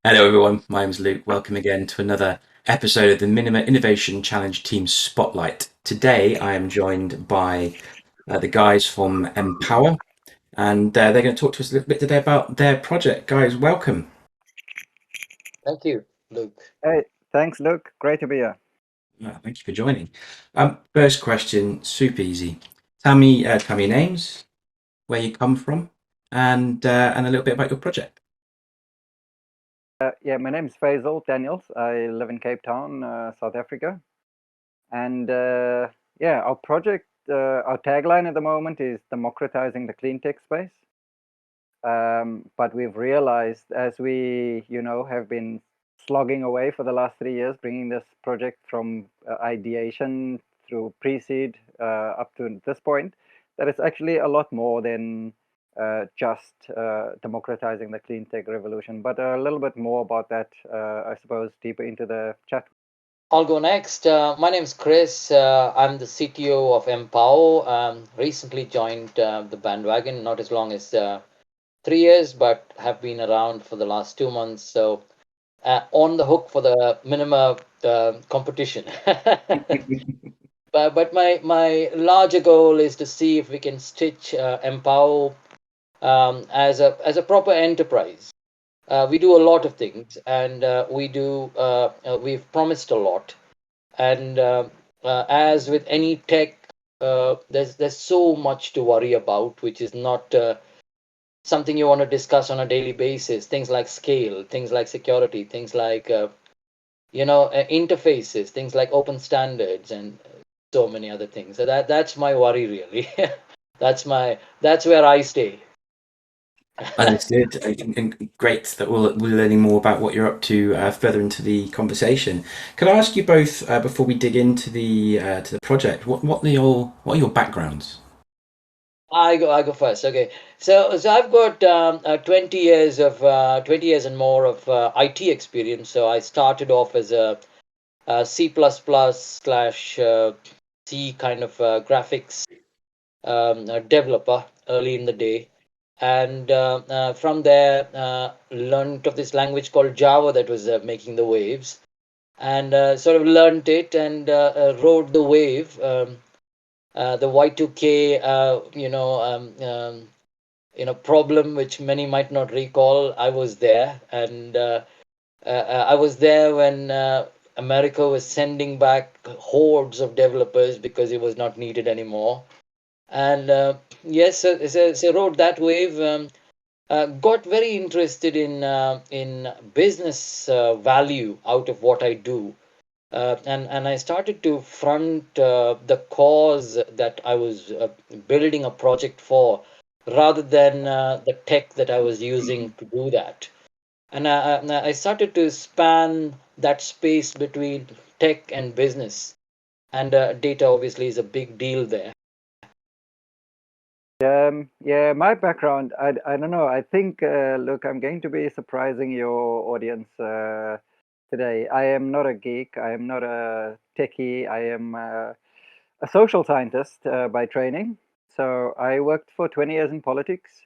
Hello, everyone. My name's Luke. Welcome again to another episode of the Minima Innovation Challenge Team Spotlight. Today, I am joined by the guys from Mpowa, and they're going to talk to us a little bit today about their project. Guys, welcome. Thank you, Luke. Hey, thanks, Luke. Great to be here. Thank you for joining. First question, super easy. Tell me your names, where you come from, and a little bit about your project. Yeah, my name is Faizal Daniels. I live in Cape Town, South Africa. And yeah, our tagline at the moment is democratizing the clean tech space. But we've realized as we have been slogging away for the last 3 years, bringing this project from ideation through pre-seed up to this point, that it's actually a lot more than just democratizing the clean tech revolution. But a little bit more about that, I suppose, deeper into the chat. I'll go next. My name is Chris. I'm the CTO of Mpowa. Recently joined the bandwagon, not as long as 3 years, but have been around for the last 2 months. So on the hook for the Minima competition. But my larger goal is to see if we can stitch Mpowa as a proper enterprise. We do a lot of things, and we've promised a lot. And as with any tech, there's so much to worry about, which is not something you want to discuss on a daily basis. Things like scale, things like security, things like interfaces, things like open standards, and so many other things. So that's my worry, really. That's where I stay. Understood. And great that we're learning more about what you're up to further into the conversation. Can I ask you both before we dig into the project, what are your backgrounds? I go first. Okay. So I've got 20 years and more of IT experience. So I started off as a C++ slash C kind of graphics developer early in the day. And from there, learned of this language called Java that was making the waves, and sort of learned it and rode the wave. The Y2K, problem which many might not recall. I was there, and I was there when America was sending back hordes of developers because it was not needed anymore. And yes, so rode that wave. Got very interested in business value out of what I do, and I started to front the cause that I was building a project for, rather than the tech that I was using to do that. And I started to span that space between tech and business, and data obviously is a big deal there. Yeah, my background, I don't know. I think, look, I'm going to be surprising your audience today. I am not a geek. I am not a techie. I am a social scientist by training. So I worked for 20 years in politics.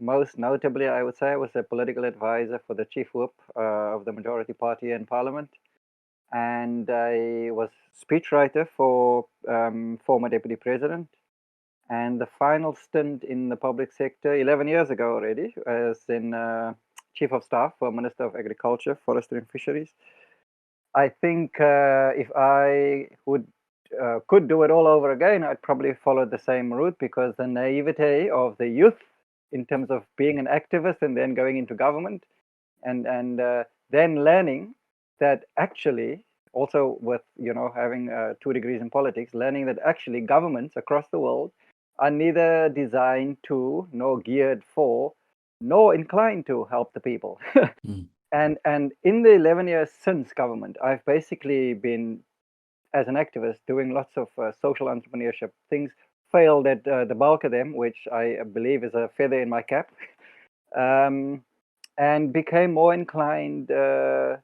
Most notably, I would say I was a political advisor for the chief whip of the majority party in parliament. And I was speechwriter for former deputy president. And the final stint in the public sector 11 years ago already as in chief of staff for Minister of Agriculture, Forestry and Fisheries. I think if I could do it all over again, I'd probably follow the same route, because the naivete of the youth in terms of being an activist and then going into government, and then learning that actually, also with having 2 degrees in politics, learning that actually governments across the world are neither designed to, nor geared for, nor inclined to help the people. Mm. And in the 11 years since government, I've basically been, as an activist, doing lots of social entrepreneurship things. Failed at the bulk of them, which I believe is a feather in my cap. um, and became more inclined to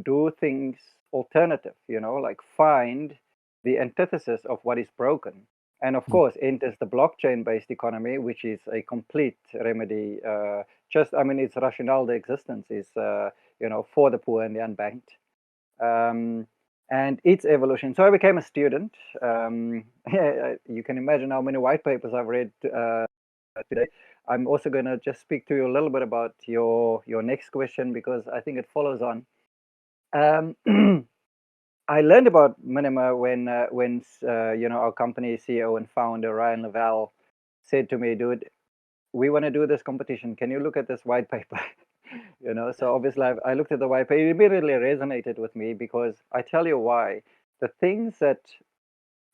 do things alternative, like find the antithesis of what is broken. And of Mm. course, enters the blockchain based economy, which is a complete remedy just, I mean, its rationale, the existence is, for the poor and the unbanked, and its evolution. So I became a student. You can imagine how many white papers I've read today. I'm also going to just speak to you a little bit about your next question, because I think it follows on. I learned about Minima when our company CEO and founder Ryan Lavelle said to me, "Dude, we want to do this competition. Can you look at this white paper?" So obviously I looked at the white paper. It immediately resonated with me, because I tell you why. The things that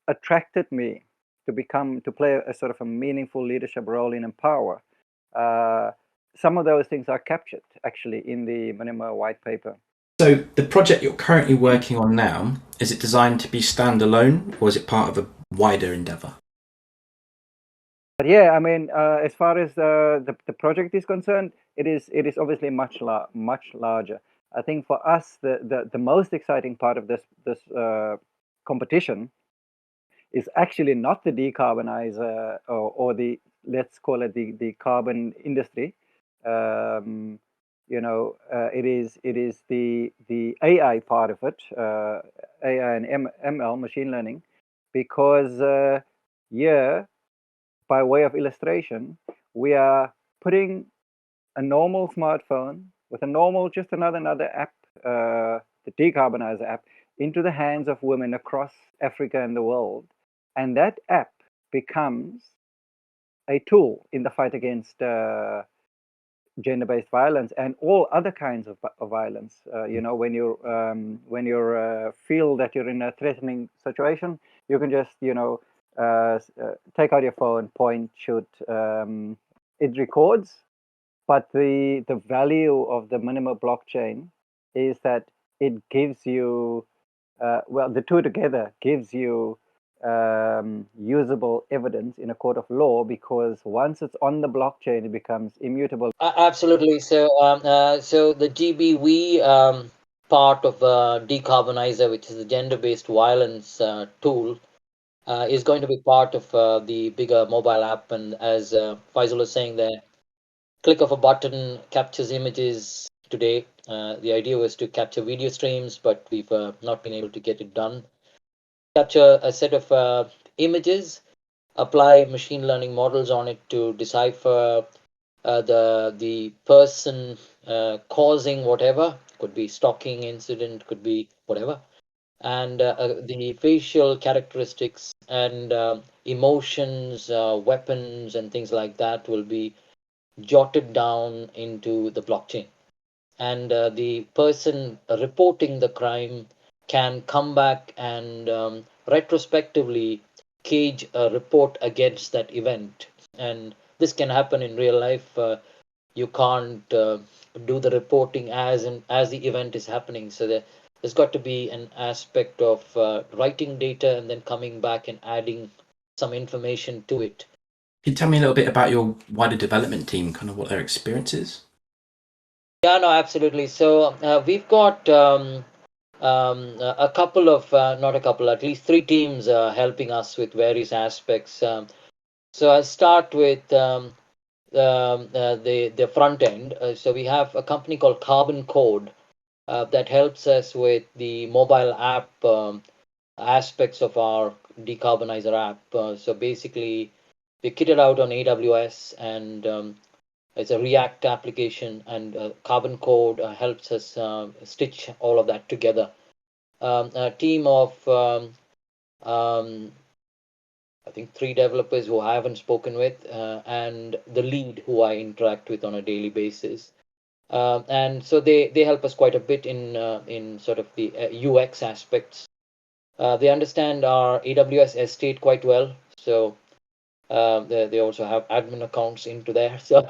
attracted me to play a sort of a meaningful leadership role in Mpowa, some of those things are captured actually in the Minima white paper. So the project you're currently working on now, is it designed to be standalone, or is it part of a wider endeavor? But yeah, I mean, as far as the project is concerned, it is obviously much larger. I think for us, the most exciting part of this competition is actually not the decarbonizer, or the, let's call it, the carbon industry. It is the AI part of it, AI and ML, machine learning, because yeah, by way of illustration, we are putting a normal smartphone with just another app, the decarbonizer app, into the hands of women across Africa and the world. And that app becomes a tool in the fight against gender-based violence and all other kinds of violence. When you feel that you're in a threatening situation, you can just take out your phone, point, shoot. It records, but the value of the Minima blockchain is that it gives you, the two together gives you usable evidence in a court of law, because once it's on the blockchain, it becomes immutable. Absolutely. So the GBV part of Decarbonizer, which is the gender-based violence tool, is going to be part of the bigger mobile app. And as Faisal was saying there, click of a button captures images today. The idea was to capture video streams, but we've not been able to get it done. Capture a set of images, apply machine learning models on it to decipher the person causing whatever. Could be stalking incident, could be whatever, and the facial characteristics and emotions, weapons, and things like that will be jotted down into the blockchain. And the person reporting the crime can come back and retrospectively cage a report against that event. And this can happen in real life. You can't do the reporting as the event is happening. So there's got to be an aspect of writing data and then coming back and adding some information to it. Can you tell me a little bit about your wider development team, kind of what their experience is? Yeah, no, absolutely. So we've got a couple of, not a couple, at least three teams helping us with various aspects. So I'll start with the front end. So we have a company called Carbon Code that helps us with the mobile app aspects of our decarbonizer app. So basically, we kitted out on AWS, and it's a React application, and Carbon Code helps us stitch all of that together. A team of I think 3 developers who I haven't spoken with, and the lead who I interact with on a daily basis. And so they help us quite a bit in sort of the UX aspects. They understand our AWS estate quite well, so they also have admin accounts into there. So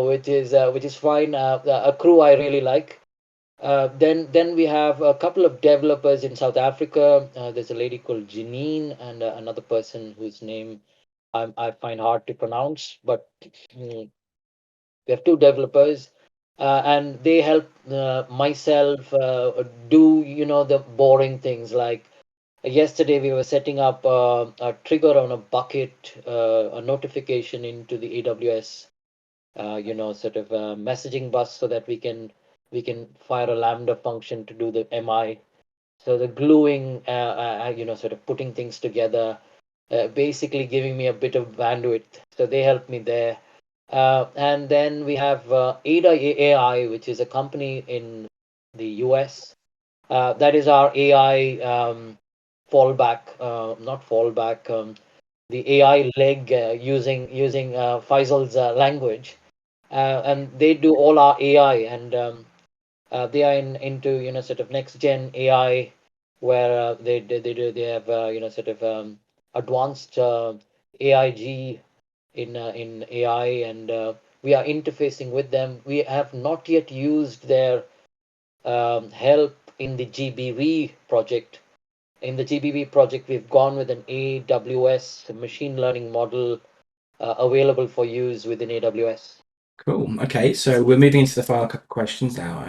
which is fine. A crew I really like. Then we have a couple of developers in South Africa. There's a lady called Janine and another person whose name I find hard to pronounce. But we have 2 developers, and they help myself do the boring things. Like yesterday, we were setting up a trigger on a bucket, a notification into the AWS sort of a messaging bus so that we can fire a Lambda function to do the MI. So the gluing, sort of putting things together, basically giving me a bit of bandwidth. So they helped me there. And then we have Ada AI, which is a company in the US. That is our AI fallback, not fallback, the AI leg using Faisal's language, and they do all our AI, and they are into sort of next gen AI, where they have sort of advanced AIG in AI, and we are interfacing with them. We have not yet used their help in the GBV project. In the GBV project, we've gone with an AWS machine learning model available for use within AWS. Cool. Okay, so we're moving into the final couple of questions now.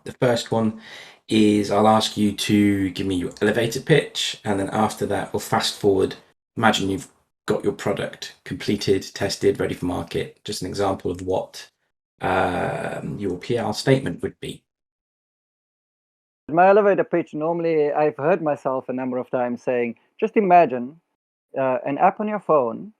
The first one is I'll ask you to give me your elevator pitch, and then after that, we'll fast forward. Imagine you've got your product completed, tested, ready for market. Just an example of what your PR statement would be. My elevator pitch, normally I've heard myself a number of times saying, just imagine an app on your phone.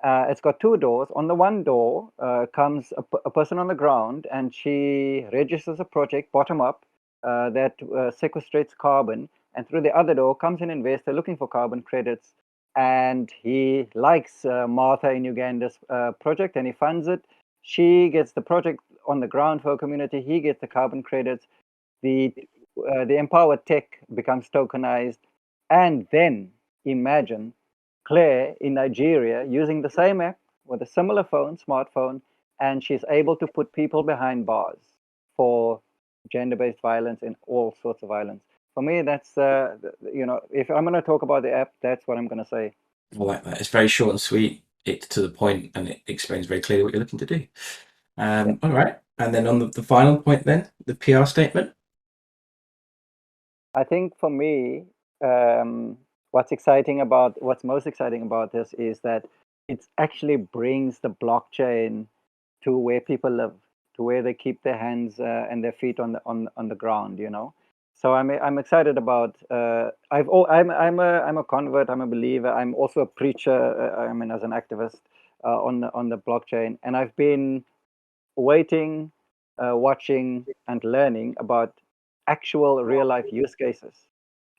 It's got two doors. On the one door comes a person on the ground, and she registers a project bottom up that sequestrates carbon. And through the other door comes an investor looking for carbon credits, and he likes Martha in Uganda's project, and he funds it. She gets the project on the ground for her community. He gets the carbon credits. The empowered tech becomes tokenized, and then imagine Claire in Nigeria using the same app with a similar smartphone, and she's able to put people behind bars for gender-based violence and all sorts of violence. For me, that's if I'm going to talk about the app, that's what I'm going to say. I like that. It's very short and sweet. It's to the point, and it explains very clearly what you're looking to do. All right, and then on the final point, then the PR statement. I think for me, what's most exciting about this is that it actually brings the blockchain to where people live, to where they keep their hands and their feet on the ground. So I'm excited about. I'm a convert. I'm a believer. I'm also a preacher. I mean, as an activist on the blockchain, and I've been waiting, watching, and learning about actual real life use cases.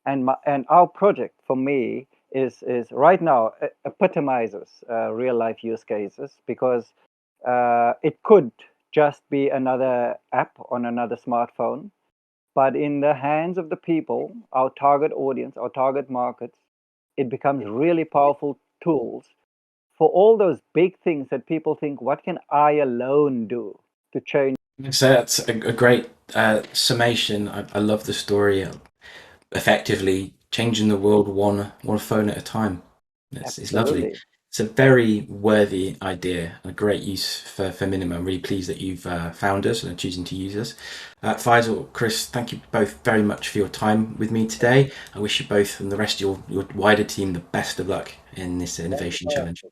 And our project for me is right now epitomizes real life use cases, because it could just be another app on another smartphone, but in the hands of the people, our target audience, our target markets, it becomes really powerful tools for all those big things that people think, what can I alone do to change? So that's a great summation. I love the story. Effectively changing the world one phone at a time. It's lovely. Absolutely. It's a very worthy idea, a great use for Minima. I'm really pleased that you've found us and are choosing to use us. Faisal, Chris, thank you both very much for your time with me today. I wish you both and the rest of your wider team the best of luck in this innovation challenge.